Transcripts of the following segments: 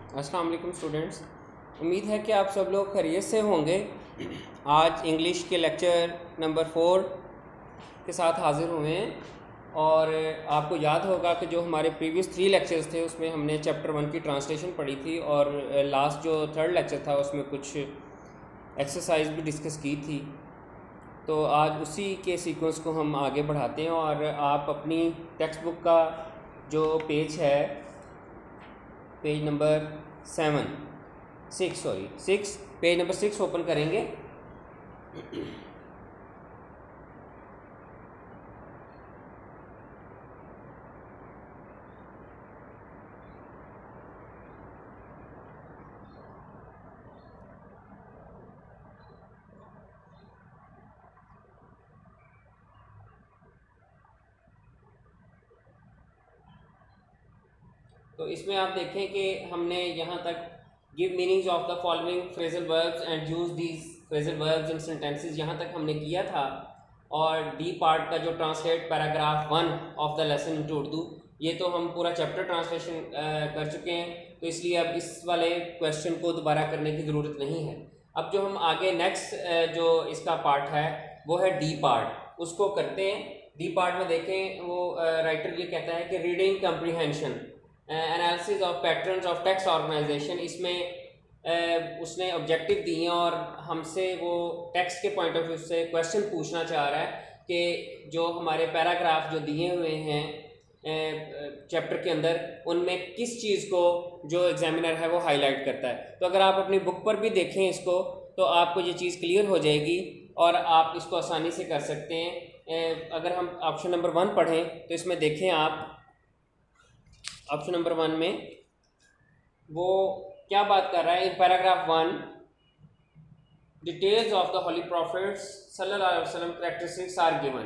अस्सलाम वालेकुम स्टूडेंट्स। उम्मीद है कि आप सब लोग खैरियत से होंगे। आज इंग्लिश के लेक्चर नंबर 4 के साथ हाज़िर हुए हैं और आपको याद होगा कि जो हमारे प्रीवियस 3 लेक्चर्स थे उसमें हमने चैप्टर 1 की ट्रांसलेशन पढ़ी थी और लास्ट जो 3rd लेक्चर था उसमें कुछ एक्सरसाइज भी डिस्कस की थी। तो आज उसी के सीक्वेंस को हम आगे बढ़ाते हैं और आप अपनी टेक्स्ट बुक का जो पेज है, page number 6 page number 6 open करेंगे। तो इसमें आप देखें कि हमने यहाँ तक give meanings of the following phrasal verbs and use these phrasal verbs in sentences यहाँ तक हमने किया था। और डी पार्ट का जो translate paragraph 1 of the lesson into Urdu, ये तो हम पूरा चैप्टर ट्रांसलेशन कर चुके हैं, तो इसलिए अब इस वाले क्वेश्चन को दोबारा करने की ज़रूरत नहीं है। अब जो हम आगे नेक्स्ट जो इसका पार्ट है वो है डी पार्ट, उसको करते हैं। डी पार्ट में देखें वो राइटर ये कहता है कि reading comprehension analysis of patterns of text organisation. इसमें उसने ऑब्जेक्टिव दिए और हमसे वो टेक्स्ट के पॉइंट ऑफ व्यू से क्वेश्चन पूछना चाह रहा है कि जो हमारे पैराग्राफ जो दिए हुए हैं चैप्टर के अंदर, उनमें किस चीज़ को जो एग्जामिनर है वो हाईलाइट करता है। तो अगर आप अपनी बुक पर भी देखें इसको तो आपको ये चीज़ क्लियर हो जाएगी और आप इसको आसानी से कर सकते हैं। अगर हम ऑप्शन नंबर 1 पढ़ें तो इसमें देखें आप ऑप्शन नंबर 1 में वो क्या बात कर रहा है। In paragraph 1 details of the Holi profits सल्लल्लाहु अलैहि वसल्लम कैरेक्टरिस्टिक्स आर गिवन।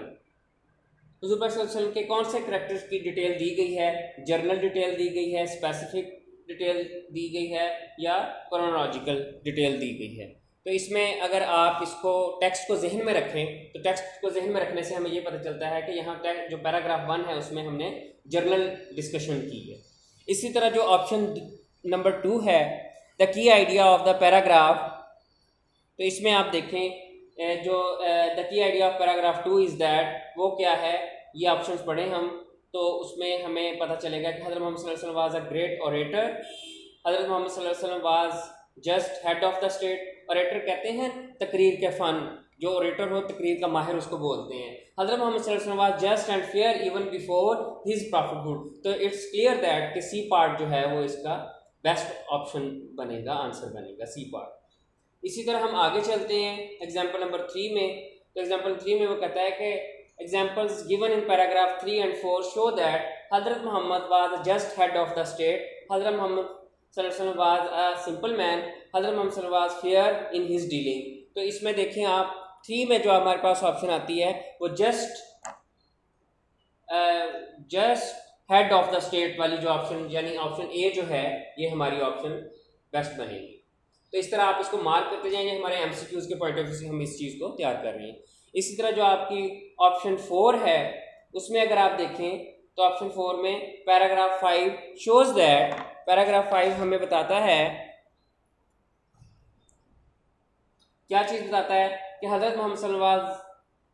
हुज़ूर पाक सल्लल्लाहु अलैहि वसल्लम के कौन से कैरेक्टर्स की डिटेल दी गई है? जर्नल डिटेल दी गई है, स्पेसिफिक डिटेल दी गई है या क्रोनोलॉजिकल डिटेल दी गई है। तो इसमें अगर आप इसको टेक्स्ट को जहन में रखें तो टेक्स्ट को जहन में रखने से हमें ये पता चलता है कि यहाँ जो पैराग्राफ 1 है उसमें हमने जर्नल डिस्कशन की है। इसी तरह जो ऑप्शन नंबर 2 है the key idea of the paragraph, तो इसमें आप देखें जो the key idea of paragraph 2 is that, वो क्या है, ये ऑप्शंस पढ़ें हम तो उसमें हमें पता चलेगा कि हज़रत मोहम्मद सल्लल्लाहु अलैहि वसल्लम वाज अ ग्रेट ओरेटर, हज़रत मोहम्मद सल्लल्लाहु अलैहि वसल्लम was just head of the state. Orator कहते हैं तकरीर के फ़न, जो ओरेटर हो तकरीर का माहिर उसको बोलते हैं। हज़रत मोहम्मद सल्लल्लाहु अलैहि वसल्लम was just and fair even before his prophethood. तो इट्स क्लियर दैट कि सी पार्ट जो है वो इसका बेस्ट ऑप्शन बनेगा, आंसर बनेगा सी पार्ट। इसी तरह हम आगे चलते हैं एग्जाम्पल नंबर 3 में। तो एग्जाम्पल 3 में वो कहता है कि examples given in paragraph 3 and 4 show that Hazrat Muhammad was just head of the state, Hazrat Muhammad सल्लल्लाहु अलैहि वसल्लम वाज अ सिंपल मैन, हज़रत मोहम्मद सल्लल्लाहु अलैहि वसल्लम was fair in his dealing. तो इसमें देखें आप 3 में जो हमारे पास ऑप्शन आती है वो just head of the state वाली जो ऑप्शन, यानी ऑप्शन ए जो है, ये हमारी ऑप्शन बेस्ट बनेगी। तो इस तरह आप इसको मार्क करते जाएंगे। हमारे एमसीक्यूज के पॉइंट ऑफ व्यू से हम इस चीज़ को तैयार कर रहे हैं। इसी तरह जो आपकी ऑप्शन 4 है उसमें अगर आप देखें तो ऑप्शन 4 में पैराग्राफ 5 शोज दैट, पैराग्राफ 5 हमें बताता है, क्या चीज़ बताता है कि हज़रत मोहम्मद सल्लल्लाहु अलैहि वसल्लम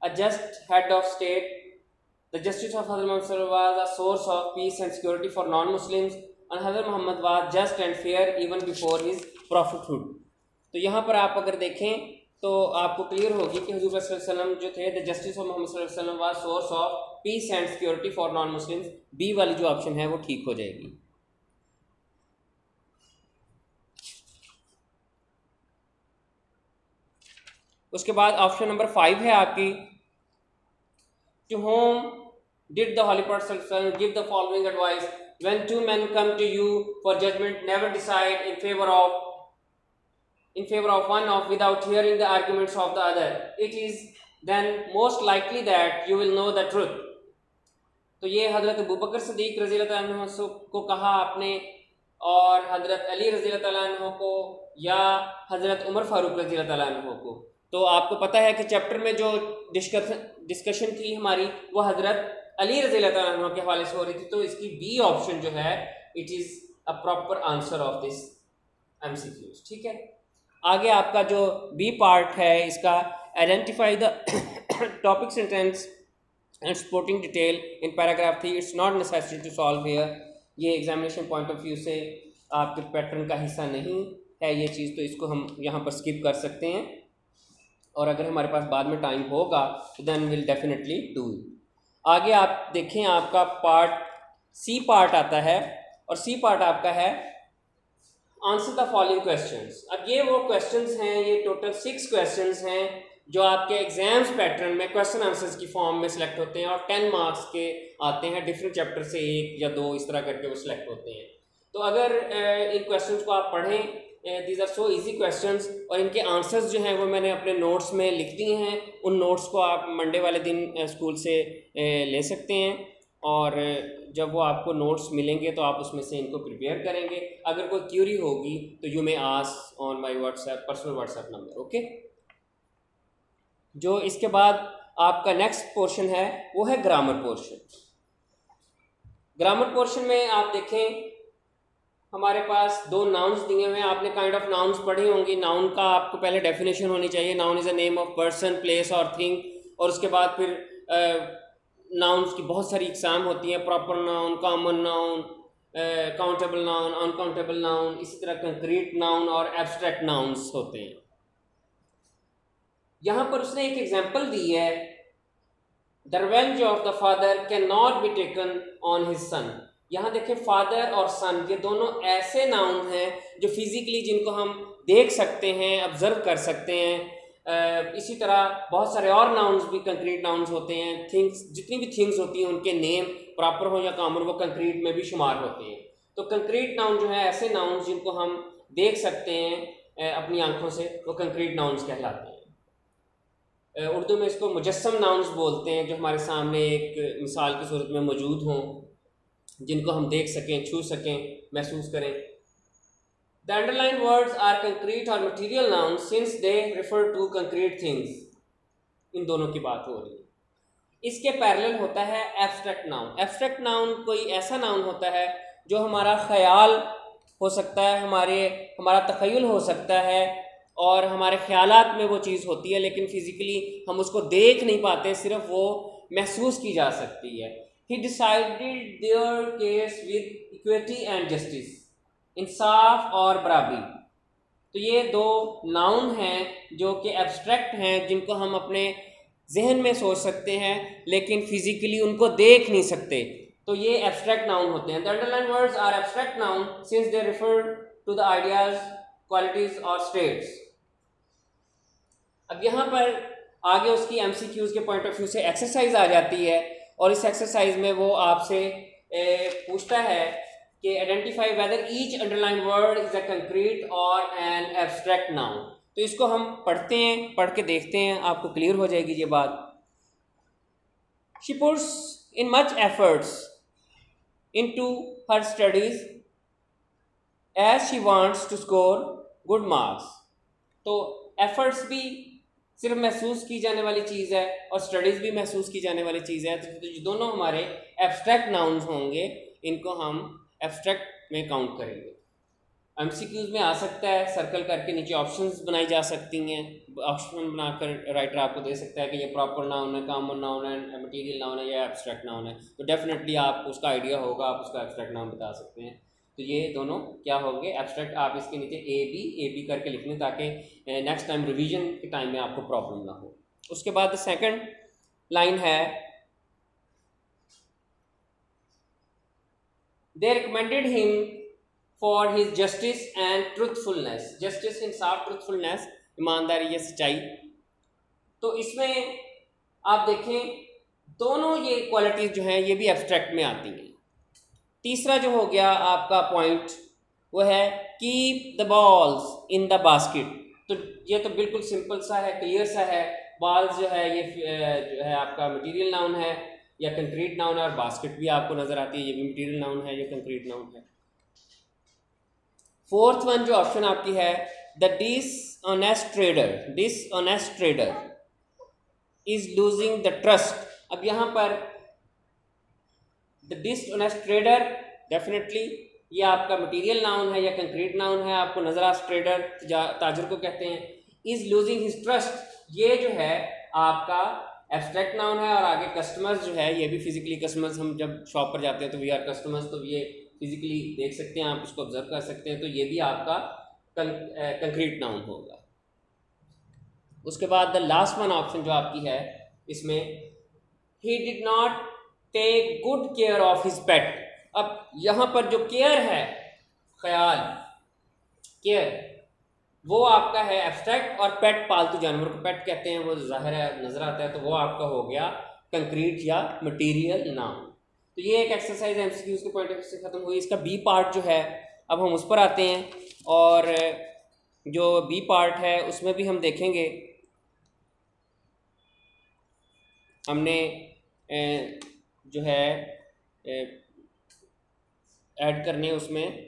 a just head of state, the justice of Hazrat Muhammad सल्लल्लाहु अलैहि वसल्लम was a source of peace and security for non Muslims and Hazrat Muhammad was just and fair even before his prophethood. तो यहाँ पर आप अगर देखें तो आपको क्लियर होगी कि हुज़ूर सल्लल्लाहु अलैहि वसल्लम जो थे द जस्टिस ऑफ मोहम्मद सल्लल्लाहु अलैहि वसल्लम was source of peace and security for non Muslims. B वाली जो ऑप्शन है वो ठीक हो जाएगी। उसके बाद ऑप्शन नंबर 5 है आपकी, to whom did the holy prophet सल्लल्लाहु अलैहि वसल्लम give the following advice when two men come to you for judgment, never decide in favor of one of without hearing the arguments of the other. It is then most likely that you will know the truth. तो ये हज़रत अबू बकर सिद्दीक़ रज़ी अल्लाह तआला अन्हु को कहा आपने, और हज़रत अली रज़ी अल्लाह तआला अन्हु को या हज़रत उमर फ़ारूक रज़ी अल्लाह तआला अन्हु को। तो आपको पता है कि चैप्टर में जो डिस्कशन थी हमारी वो हज़रत अली रज़ी अल्लाह तआला अन्हु के हवाले से हो रही थी। तो इसकी बी ऑप्शन जो है it is a proper answer of this MCQs, ठीक है। आगे आपका जो बी पार्ट है इसका, identify the topic sentence and supporting detail in paragraph 3, it's not necessary to solve here. ये एग्जामिनेशन पॉइंट ऑफ व्यू से आपके पैटर्न का हिस्सा नहीं है ये चीज़, तो इसको हम यहाँ पर स्किप कर सकते हैं, और अगर हमारे पास बाद में टाइम होगा तो then will definitely do it. आगे आप देखें, आपका पार्ट सी पार्ट आता है, और सी पार्ट आपका है आंसर द फॉलोइंग क्वेश्चंस। अब ये वो क्वेश्चंस हैं, ये टोटल 6 क्वेश्चंस हैं जो आपके एग्जाम्स पैटर्न में क्वेश्चन आंसर्स की फॉर्म में सिलेक्ट होते हैं, और 10 मार्क्स के आते हैं, डिफरेंट चैप्टर से 1 या 2 इस तरह करके वो सिलेक्ट होते हैं। तो अगर इन क्वेश्चंस को आप पढ़ें, these are so easy questions, और इनके आंसर्स जो हैं वो मैंने अपने नोट्स में लिख दिए हैं। उन नोट्स को आप मंडे वाले दिन स्कूल से ले सकते हैं, और जब वो आपको नोट्स मिलेंगे तो आप उसमें से इनको प्रिपेयर करेंगे। अगर कोई क्यूरी होगी तो you may ask on my WhatsApp, personal WhatsApp number, okay. जो इसके बाद आपका नेक्स्ट पोर्शन है वो है ग्रामर पोर्शन। ग्रामर पोर्शन में आप देखें, हमारे पास 2 नाउन्स दिए हुए हैं। आपने काइंड ऑफ नाउन्स पढ़ी होंगी। नाउन का आपको पहले डेफिनेशन होनी चाहिए, noun is a name of person, place और थिंग, और उसके बाद फिर नाउन्स की बहुत सारी इकसाम होती हैं, proper noun, common noun, countable noun, uncountable noun, इसी तरह कंक्रीट नाउन और एब्स्ट्रैक्ट नाउन्स होते हैं। यहाँ पर उसने एक एग्जाम्पल दी है, the revenge of the father can not be taken on his son. यहाँ देखें, फादर और सन ये दोनों ऐसे नाउन हैं जो फिजिकली, जिनको हम देख सकते हैं, ऑब्जर्व कर सकते हैं। इसी तरह बहुत सारे और नाउन्स भी कंक्रीट नाउन्स होते हैं। थिंग्स, जितनी भी थिंग्स होती हैं उनके नेम प्रॉपर हो या कॉमन, वो कंक्रीट में भी शुमार होते हैं। तो कंक्रीट नाउन जो है ऐसे नाउन्स जिनको हम देख सकते हैं अपनी आंखों से, वो कंक्रीट नाउन्स कहलाते हैं। उर्दू में इसको मुजस्सम नाउन्स बोलते हैं, जो हमारे सामने एक मिसाल की सूरत में मौजूद हों, जिनको हम देख सकें, छू सकें, महसूस करें। The underlined words are concrete or material nouns since they refer to concrete things. इन दोनों की बात हो रही है। इसके पैरेलल होता है एब्स्ट्रैक्ट नाउन। एब्स्ट्रैक्ट नाउन कोई ऐसा नाउन होता है जो हमारा ख्याल हो सकता है, हमारा तख़य्युल हो सकता है, और हमारे ख्यालात में वो चीज़ होती है, लेकिन फिज़िकली हम उसको देख नहीं पाते, सिर्फ वो महसूस की जा सकती है। He decided their case with equity and justice. इंसाफ और बराबरी। तो ये 2 नाउन हैं जो कि एब्स्ट्रैक्ट हैं, जिनको हम अपने जहन में सोच सकते हैं, लेकिन फिजिकली उनको देख नहीं सकते। तो ये एब्स्ट्रैक्ट नाउन होते हैं। The underline words are abstract noun since they refer to the ideas, qualities और स्टेट्स। अब यहाँ पर आगे उसकी MCQs के पॉइंट ऑफ व्यू से एक्सरसाइज आ जाती है, और इस एक्सरसाइज में वो आपसे पूछता है कि identify whether each underline word is a concrete और एन एब्स्ट्रैक्ट नाउन। तो इसको हम पढ़ते हैं, पढ़ के देखते हैं, आपको क्लियर हो जाएगी ये बात। She puts in much efforts into her studies as she wants to score good marks. तो एफर्ट्स भी सिर्फ महसूस की जाने वाली चीज़ है, और स्टडीज़ भी महसूस की जाने वाली चीज़ है। तो ये दोनों हमारे एब्स्ट्रैक्ट नाउन्स होंगे, इनको हम एब्स्ट्रैक्ट में काउंट करेंगे। MCQs में आ सकता है, सर्कल करके नीचे ऑप्शंस बनाई जा सकती हैं। ऑप्शन बनाकर राइटर आपको दे सकता है कि ये प्रॉपर नाउन है, कॉमन नाउन है, मटीरियल नाउन है या एब्स्ट्रैक्ट नाउन है। तो डेफिनेटली आपको उसका आइडिया होगा, आप उसका एब्स्ट्रैक्ट नाउन बता सकते हैं। तो ये दोनों क्या होंगे, एब्स्ट्रैक्ट। आप इसके नीचे ए बी करके लिख लें, ताकि नेक्स्ट टाइम रिवीजन के टाइम में आपको प्रॉब्लम ना हो। उसके बाद सेकंड लाइन है, they recommended him for his justice and truthfulness. Justice, इंसाफ, ट्रुथफुलनेस, ईमानदारी या सच्चाई। तो इसमें आप देखें, दोनों ये क्वालिटीज़ जो हैं ये भी एब्स्ट्रैक्ट में आती हैं। तीसरा जो हो गया आपका पॉइंट, वो है keep the balls in the basket. तो ये तो बिल्कुल सिंपल सा है, क्लियर सा है। बॉल्स जो है ये जो है आपका मटेरियल नाउन है या कंक्रीट नाउन है, और बास्केट भी आपको नज़र आती है, ये भी मटेरियल नाउन है, ये कंक्रीट नाउन है। फोर्थ वन जो ऑप्शन आपकी है, the dishonest trader is losing the trust. अब यहाँ पर द डिसऑनेस्ट ट्रेडर डेफिनेटली ये आपका मटेरियल नाउन है या कंक्रीट नाउन है, आपको नजरास ट्रेडर ताजर को कहते हैं। इज लूजिंग हिज ट्रस्ट, ये जो है आपका एब्स्ट्रैक्ट नाउन है। और आगे कस्टमर्स जो है ये भी फिजिकली कस्टमर्स, हम जब शॉप पर जाते हैं तो वी आर कस्टमर्स, तो ये फिजिकली देख सकते हैं आप, इसको ऑब्जर्व कर सकते हैं, तो ये भी आपका कंक्रीट नाउन होगा। उसके बाद द लास्ट वन ऑप्शन जो आपकी है इसमें, he did not take good care of his pet. अब यहाँ पर जो केयर है, ख्याल, केयर, वो आपका है एब्स्ट्रैक्ट, और पेट पालतू जानवर को पेट कहते हैं, वो जाहिर है नजर आता है, तो वो आपका हो गया कंक्रीट या मटेरियल नाउन। तो ये एक एक्सरसाइज एमसीक्यूज के पॉइंट ऑफ व्यू से खत्म हुई। इसका बी पार्ट जो है अब हम उस पर आते हैं, और जो बी पार्ट है उसमें भी हम देखेंगे, हमने जो है ऐड करने उसमें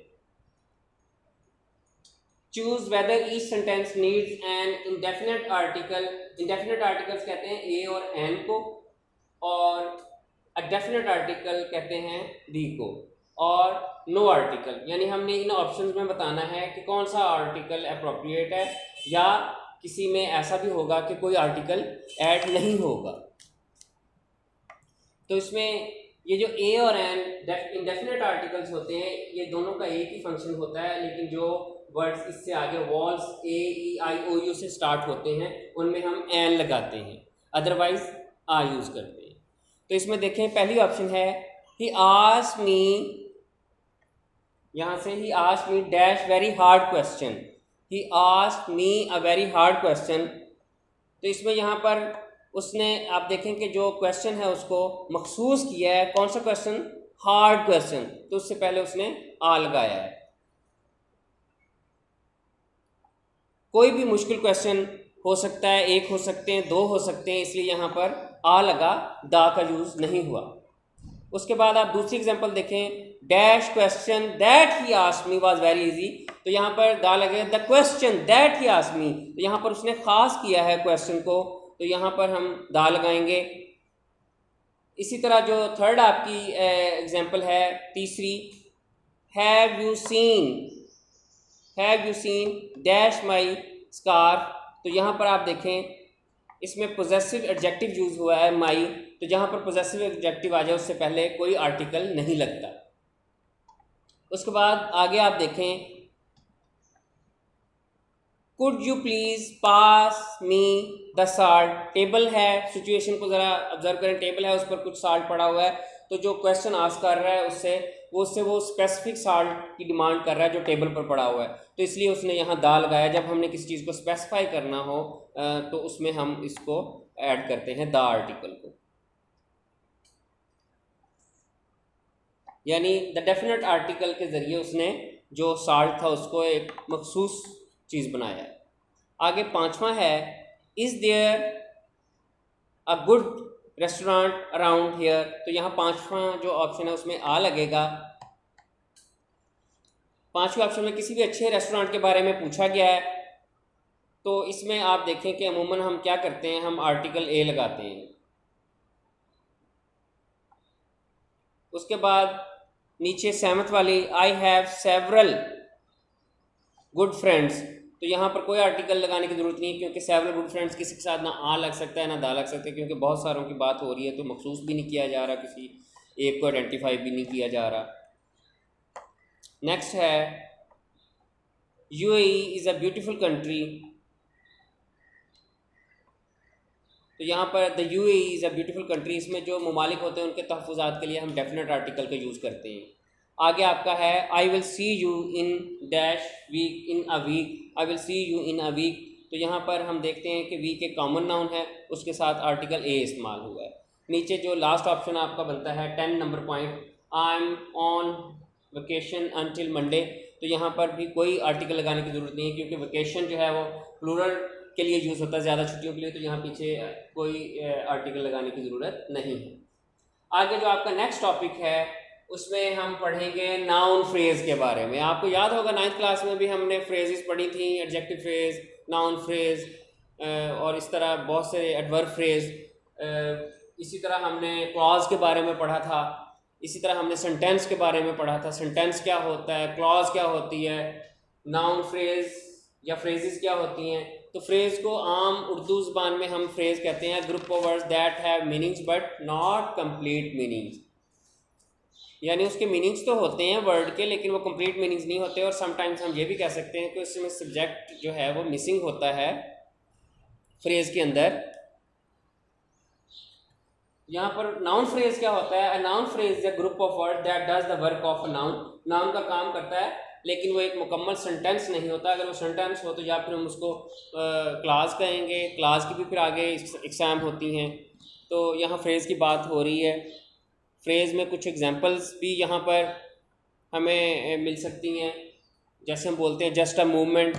choose whether each sentence needs an indefinite article. Indefinite articles कहते हैं ए और एन को, और अ डेफिनेट आर्टिकल कहते हैं दी को, और नो आर्टिकल, यानी हमने इन ऑप्शंस में बताना है कि कौन सा आर्टिकल अप्रोप्रिएट है, या किसी में ऐसा भी होगा कि कोई आर्टिकल ऐड नहीं होगा। तो इसमें ये जो ए और एन इंडेफिनेट आर्टिकल्स होते हैं, ये दोनों का एक ही फंक्शन होता है, लेकिन जो वर्ड्स इससे आगे vowels A E I O U से स्टार्ट होते हैं उनमें हम एन लगाते हैं, अदरवाइज आ यूज करते हैं। तो इसमें देखें पहली ऑप्शन है ही आस्क्ड मी, यहाँ से he asked me dash very hard question, he asked me a very hard question. तो इसमें यहाँ पर उसने, आप देखें कि जो क्वेश्चन है उसको मखसूस किया है, कौन सा क्वेश्चन, हार्ड क्वेश्चन, तो उससे पहले उसने आ लगाया है। कोई भी मुश्किल क्वेश्चन हो सकता है, एक हो सकते हैं, दो हो सकते हैं, इसलिए यहाँ पर आ लगा, दा का यूज नहीं हुआ। उसके बाद आप दूसरी एग्जांपल देखें, dash question that he asked me was very easy, तो यहाँ पर दा लगे, the question that he asked me, तो यहाँ पर उसने खास किया है क्वेश्चन को, तो यहाँ पर हम दा लगाएंगे। इसी तरह जो थर्ड आपकी एग्जांपल है, तीसरी, have you seen dash my scarf, तो यहाँ पर आप देखें इसमें पोजेसिव एडजेक्टिव यूज हुआ है माई, तो जहाँ पर पोजेसिव एडजेक्टिव आ जाए उससे पहले कोई आर्टिकल नहीं लगता। उसके बाद आगे आप देखें, could you please pass me the salt, table है, सिचुएशन को ज़रा ऑब्जर्व करें, टेबल है, उस पर कुछ साल्ट पड़ा हुआ है, तो जो क्वेश्चन आस्क कर रहा है उससे वो स्पेसिफिक साल्ट की डिमांड कर रहा है जो टेबल पर पड़ा हुआ है, तो इसलिए उसने यहाँ दा लगाया। जब हमने किसी चीज़ को स्पेसिफाई करना हो तो उसमें हम इसको ऐड करते हैं द आर्टिकल को, यानी द डेफिनेट आर्टिकल के ज़रिए उसने जो साल्ट था उसको एक मखसूस चीज़ बनाया है। आगे पांचवा है, is there a good restaurant around here, तो यहाँ पांचवा जो ऑप्शन है उसमें आ लगेगा। पांचवें ऑप्शन में किसी भी अच्छे रेस्टोरेंट के बारे में पूछा गया है, तो इसमें आप देखें कि अमूमन हम क्या करते हैं, हम आर्टिकल ए लगाते हैं। उसके बाद नीचे सेवंथ वाली, I have several good friends, तो यहाँ पर कोई आर्टिकल लगाने की जरूरत नहीं है, क्योंकि सेवरल गुड फ्रेंड्स किसी के साथ ना आ लग सकता है ना दा लग सकता है, क्योंकि बहुत सारों की बात हो रही है, तो मखसूस भी नहीं किया जा रहा, किसी एक को आइडेंटिफाई भी नहीं किया जा रहा। नेक्स्ट है, UAE is a beautiful country, तो यहाँ पर the UAE is a beautiful country, इसमें जो ममालिक होते हैं उनके तहफ़्फ़ुज़ात के लिए हम डेफिनेट आर्टिकल का यूज़ करते हैं। आगे आपका है, I will see you in dash week in a week, I will see you in a week, तो यहाँ पर हम देखते हैं कि वीक एक कॉमन नाउन है, उसके साथ आर्टिकल ए इस्तेमाल हुआ है। नीचे जो लास्ट ऑप्शन आपका बनता है 10 number point, I am on vacation until Monday, तो यहाँ पर भी कोई आर्टिकल लगाने की ज़रूरत नहीं है, क्योंकि वेकेशन जो है वो प्लूरल के लिए यूज़ होता है, ज़्यादा छुट्टियों के लिए, तो यहाँ पीछे कोई आर्टिकल लगाने की ज़रूरत नहीं है। आगे जो आपका नेक्स्ट टॉपिक है उसमें हम पढ़ेंगे नाउन फ्रेज़ के बारे में। आपको याद होगा 9th क्लास में भी हमने फ्रेजेस पढ़ी थी, एडजेक्टिव फ्रेज़, नाउन फ्रेज़, और इस तरह बहुत से एडवर्ब फ्रेज़। इसी तरह हमने क्लॉज के बारे में पढ़ा था। इसी तरह हमने सेंटेंस के बारे में पढ़ा था, सेंटेंस क्या होता है, क्लॉज क्या होती है, नाउन फ्रेज या फ्रेजेस क्या होती हैं। तो फ्रेज को आम उर्दू ज़बान में हम फ्रेज कहते हैं group of words that have meanings but not complete meanings, यानी उसके मीनिंग्स तो होते हैं वर्ड के लेकिन वो कंप्लीट मीनिंग्स नहीं होते। और समटाइम्स हम ये भी कह सकते हैं कि उसमें सब्जेक्ट जो है वो मिसिंग होता है फ्रेज के अंदर। यहाँ पर नाउन फ्रेज क्या होता है, a noun phrase is a group of word that does the work of a noun. Noun का काम करता है लेकिन वो एक मुकम्मल सेंटेंस नहीं होता। अगर वो सेंटेंस हो तो या फिर हम उसको क्लास कहेंगे, क्लास की भी फिर आगे एग्ज़ाम होती हैं। तो यहाँ फ्रेज़ की बात हो रही है, फ्रेज़ में कुछ एग्जांपल्स भी यहाँ पर हमें मिल सकती हैं। जैसे हम बोलते हैं just a movement,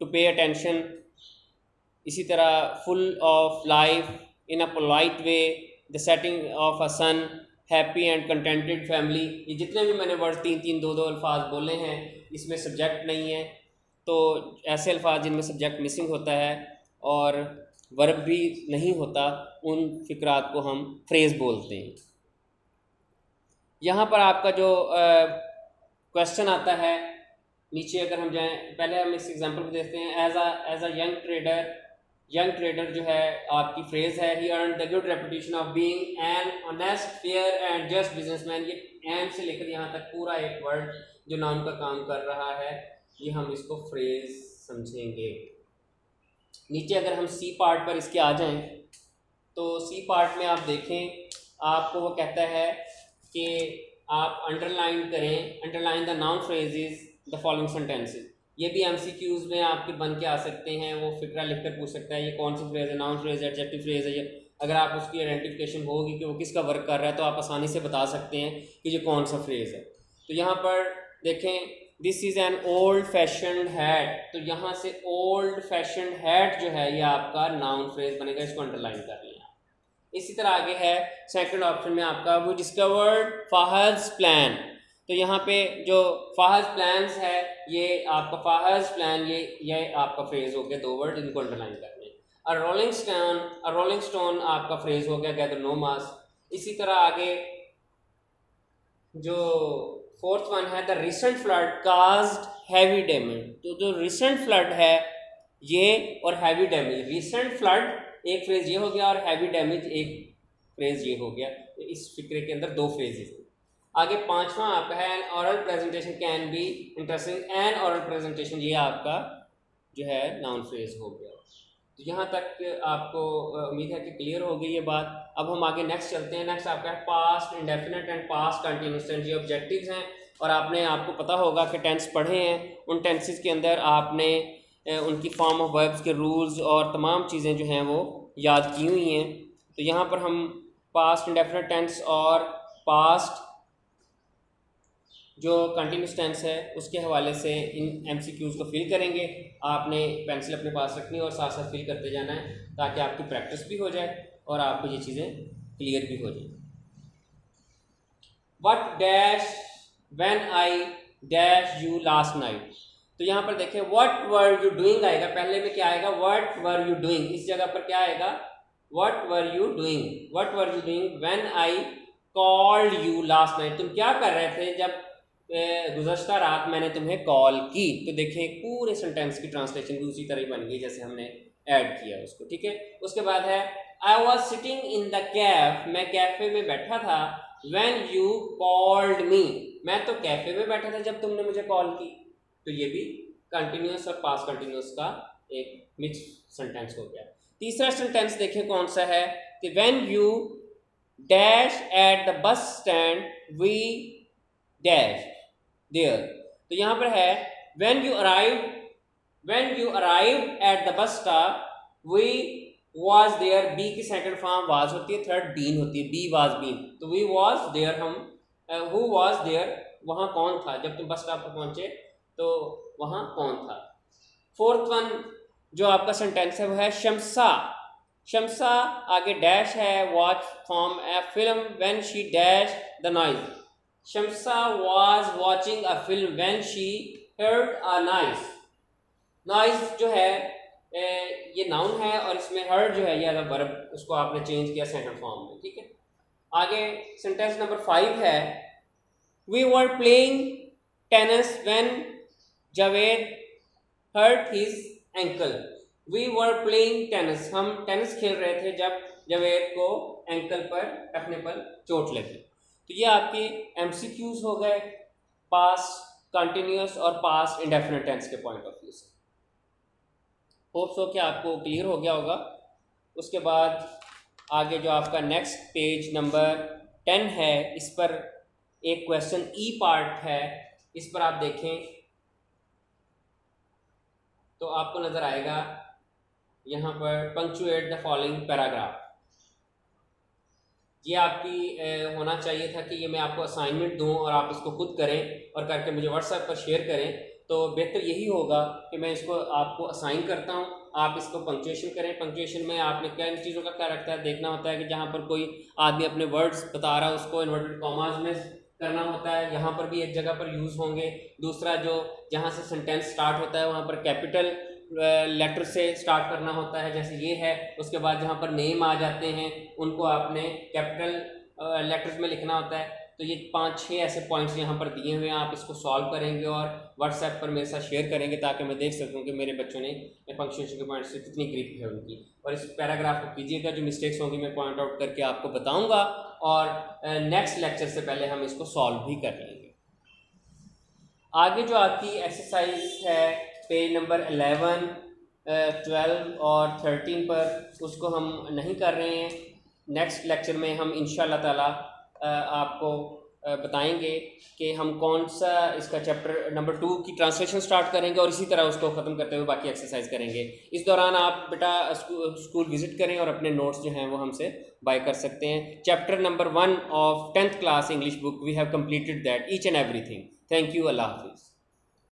to pay attention, इसी तरह full of life, in a polite way, the setting of a sun, happy and contented family. ये जितने भी मैंने वर्ड तीन तीन दो दो अल्फाज बोले हैं इसमें सब्जेक्ट नहीं है, तो ऐसे अल्फाज जिनमें सब्जेक्ट मिसिंग होता है और वर्ब भी नहीं होता उन फिक्रात को हम फ्रेज़ बोलते हैं। यहाँ पर आपका जो क्वेश्चन आता है नीचे अगर हम जाएं, पहले हम इस एग्जांपल को देखते हैं। एज अ यंग ट्रेडर जो है आपकी फ्रेज है, he earn the good reputation of being an honest, fair and just businessman. ये एंड से लेकर यहाँ तक पूरा एक वर्ड जो नाउन का काम कर रहा है, ये हम इसको फ्रेज समझेंगे। नीचे अगर हम सी पार्ट पर इसके आ जाएं तो सी पार्ट में आप देखें, आपको वो कहता है कि आप अंडरलाइन करें, underline the noun phrases the following sentences. ये भी एमसीक्यूज में आपके बन के आ सकते हैं, वो फिक्रा लिख कर पूछ सकता है ये कौन सी फ्रेज है, नाउन फ्रेज है, एडजेक्टिव फ्रेज है। ये अगर आप उसकी आइडेंटिफिकेशन होगी कि वो किसका वर्क कर रहा है तो आप आसानी से बता सकते हैं कि ये कौन सा फ्रेज है। तो यहाँ पर देखें, this is an old fashion hat, तो यहाँ से ओल्ड फैशन हैट जो है ये आपका नाउन फ्रेज बनेगा, इसको अंडरलाइन कर लिया। इसी तरह आगे है सेकंड ऑप्शन में आपका वी डिस्कवर्ड फाहज प्लान, तो यहाँ पे जो फाहज प्लान्स है ये आपका फाहज प्लान, ये आपका फ्रेज हो गया, दो वर्ड इनको अंडरलाइन करने। अ रोलिंग स्टोन आपका फ्रेज हो गया गैदर नो मास। इसी तरह आगे जो फोर्थ वन है the recent flood caused heavy damage, तो जो रिसेंट फ्लड है ये और हैवी डैमेज, रिसेंट फ्लड एक फ्रेज ये हो गया और हैवी डैमेज एक फ्रेज ये हो गया। तो इस फिक्रे के अंदर दो फ्रेजेस। आगे पांचवा आपका है N oral presentation can be interesting, N oral presentation ये आपका जो है नाउन फ्रेज हो गया। तो यहाँ तक आपको उम्मीद है कि क्लियर हो गई ये बात। अब हम आगे नेक्स्ट चलते हैं। नेक्स्ट आपका है past indefinite and past continuous tense. ये ऑब्जेक्टिव्स हैं और आपको पता होगा कि टेंस पढ़े हैं, उन टेंसेस के अंदर आपने उनकी फॉर्म ऑफ वर्ब्स के रूल्स और तमाम चीज़ें जो हैं वो याद की हुई हैं। तो यहाँ पर हम पास्ट इंडेफिनिट टेंस और पास्ट जो कंटिन्यूस टेंस है उसके हवाले से इन एमसीक्यूज़ को फिल करेंगे। आपने पेंसिल अपने पास रखनी है और साथ साथ फिल करते जाना है ताकि आपकी प्रैक्टिस भी हो जाए और आपको ये चीज़ें क्लियर भी हो जाए। What dash when I dash you last night, तो यहाँ पर देखें व्हाट वर यू डूइंग आएगा, पहले में क्या आएगा व्हाट वर यू डूइंग, इस जगह पर क्या आएगा what were you doing, what were you doing when I called you last night, तुम क्या कर रहे थे जब गुज़श्ता रात मैंने तुम्हें कॉल की। तो देखें पूरे सेंटेंस की ट्रांसलेशन भी उसी तरह ही बन गई जैसे हमने ऐड किया उसको, ठीक है। उसके बाद है I was sitting in the Kaif, मैं कैफे में बैठा था, व्हेन यू कॉल्ड मी, मैं तो कैफे में बैठा था जब तुमने मुझे कॉल की। तो ये भी कंटिन्यूस और पास्ट कंटिन्यूस का एक मिक्स सेंटेंस हो गया। तीसरा सेंटेंस देखें कौन सा है कि when you dash at the bus stand we dash there, तो यहाँ पर है when you arrived at the bus stop we was there, B की सेकंड फॉर्म was होती है, थर्ड बीन होती है, बी was been, तो we was there हम who was there, वहाँ कौन था जब तुम बस स्टॉप पर पहुंचे तो वहाँ कौन था। फोर्थ वन जो आपका सेंटेंस है वो है शम्सा, शम्सा आगे डैश है, watch from A film when she dash the noise, Shamsa was watching a film when she heard a noise, noise जो है ये नाउन है और इसमें heard जो है ये वर्ब, उसको आपने चेंज किया सेकंड फॉर्म में, ठीक है। आगे सेंटेंस नंबर 5 है, we were playing tennis when Javed hurt his ankle. We were playing tennis, हम टेनिस खेल रहे थे जब जावेद को एंकल पर, टखने पर चोट लगी। तो ये आपके एमसीक्यूज हो गए पास्ट कंटिन्यूअस और पास्ट इंडेफिनिट टेंस के पॉइंट ऑफ व्यू से। होप सो कि आपको क्लियर हो गया होगा। उसके बाद आगे जो आपका नेक्स्ट पेज नंबर 10 है, इस पर एक क्वेश्चन ई पार्ट है, इस पर आप देखें तो आपको नज़र आएगा यहाँ पर पंक्चुएट द फॉलोइंग पैराग्राफ। ये आपकी होना चाहिए था कि ये मैं आपको असाइनमेंट दूं और आप इसको खुद करें और करके मुझे व्हाट्सएप पर शेयर करें, तो बेहतर यही होगा कि मैं इसको आपको असाइन करता हूं, आप इसको पंक्चुएशन करें। पंक्चुएशन में आपने क्या इन चीज़ों का क्या रखता है, देखना होता है कि जहाँ पर कोई आदमी अपने वर्ड्स बता रहा है उसको इन्वर्टेड कॉमास में करना होता है, यहाँ पर भी एक जगह पर यूज़ होंगे। दूसरा, जो जहाँ से सेंटेंस स्टार्ट होता है वहाँ पर कैपिटल लेटर से स्टार्ट करना होता है, जैसे ये है। उसके बाद जहाँ पर नेम आ जाते हैं उनको आपने कैपिटल लेटर्स में लिखना होता है। तो ये 5-6 ऐसे पॉइंट्स यहाँ पर दिए हुए हैं, आप इसको सॉल्व करेंगे और व्हाट्सएप पर मेरे साथ शेयर करेंगे ताकि मैं देख सकूँ कि मेरे बच्चों ने पंक्चुएशन के पॉइंट से कितनी ग्रिप है उनकी। और इस पैराग्राफ को कीजिएगा, जो मिस्टेक्स होंगी मैं पॉइंट आउट करके आपको बताऊँगा और नेक्स्ट लेक्चर से पहले हम इसको सॉल्व भी कर लेंगे। आगे जो आपकी एक्सरसाइज है पेज नंबर 11, 12 और 13 पर, उसको हम नहीं कर रहे हैं। नेक्स्ट लेक्चर में हम इंशाल्लाह ताला आपको बताएंगे कि हम कौन सा इसका चैप्टर नंबर 2 की ट्रांसलेशन स्टार्ट करेंगे और इसी तरह उसको ख़त्म करते हुए बाकी एक्सरसाइज करेंगे। इस दौरान आप बेटा स्कूल विज़िट करें और अपने नोट्स जो हैं वो हमसे बाय कर सकते हैं। Chapter number 1 of 10th class English book we have completed that each and everything. Thank you. अल्लाह हाफिज़।